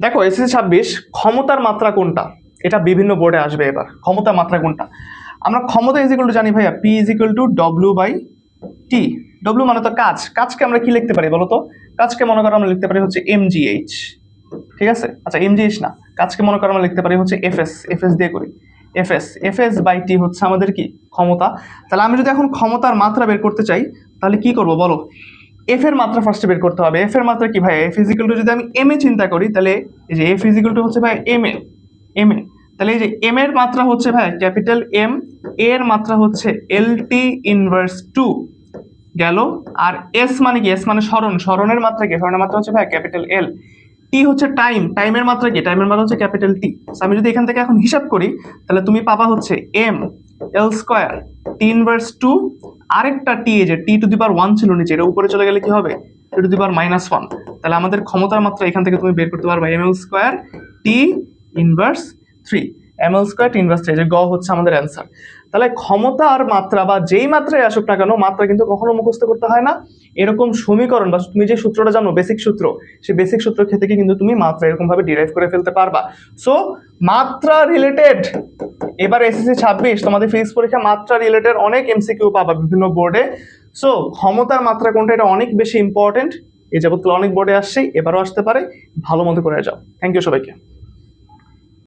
দেখো এসএসসি 26 ক্ষমতার মাত্রা কোনটা, এটা বিভিন্ন বোর্ডে আসবে। এবার ক্ষমতার মাত্রা কোনটা, আমরা ক্ষমতা ইজ ইকুয়াল টু জানি ভাইয়া P is equal to W by T. W মানে তো কাজ, কাজকে আমরা কি লিখতে পারি বলো তো? কাজকে মনে করো আমরা লিখতে পারি হচ্ছে এমজিএইচ, ঠিক আছে? আচ্ছা এমজিএইচ না, কাজকে মনে করো আমরা লিখতে পারি হচ্ছে এফএস, এফএস দিয়ে করি এফএস বাই টি হচ্ছে আমাদের কি ক্ষমতা। তাহলে আমি যদি এখন ক্ষমতার মাত্রা বের করতে চাই তাহলে কি করব বলো? এফ এর মাত্রা ফার্স্টে বের করতে হবে। এফ এর মাত্রা কি ভাই? এফ ইজিক্যাল টু যদি আমি এম এ চিন্তা করি তাহলে এই যে এফ ইজিক্যাল টু হচ্ছে ভাই এম এ, তাহলে এই যে এম এর মাত্রা হচ্ছে ভাই ক্যাপিটাল এম, এর মাত্রা হচ্ছে এল টি ইনভার্স টু গেল। আর এস মানে কি? এস মানে স্মরণ, স্মরণের মাত্রা কি? স্মরণের মাত্রা হচ্ছে ভাই ক্যাপিটাল এল। টি হচ্ছে টাইম, টাইমের মাত্রা কি? টাইমের মাত্রা হচ্ছে ক্যাপিটাল টি। আমি যদি এখান থেকে এখন হিসাব করি তাহলে তুমি পাবা হচ্ছে M L square T inverse two, আরেকটা টি, যে টি টু দি পাওয়ার 1 ছিল নিচে, এটা উপরে চলে গেলে কি হবে? টি টু দি পাওয়ার -1। তাহলে আমাদের ক্ষমতার মাত্রা এখান থেকে তুমি বের করতে পারবে M L square T inverse 3, M L square T inverse 3, যে গ হচ্ছে আমাদের অ্যান্সার। তাহলে ক্ষমতার মাত্রা বা যেই মাত্রায় আসুক না কেন, মাত্রা কিন্তু কখনো মুখস্থ করতে হয় না। এরকম সমীকরণ বা তুমি যে সূত্রটা জানো বেসিক সূত্র, সেই বেসিক সূত্র থেকে কিন্তু তুমি মাত্রা এরকম ভাবে ডিরাইভ করে ফেলতে পারবা। সো মাত্রা রিলেটেড এবার এসএসসি 26 তোমাদের ফিজিক্স পরীক্ষা মাত্রা রিলেটেড অনেক এমসিকিউ পাবা বিভিন্ন বোর্ডে। সো ক্ষমতার মাত্রা কোনটা, এটা অনেক বেশি ইম্পর্টেন্ট। এই যাবৎকাল অনেক বোর্ডে আসছে, এবারও আসতে পারে, ভালো মতো করে যাও। থ্যাংক ইউ সবাইকে।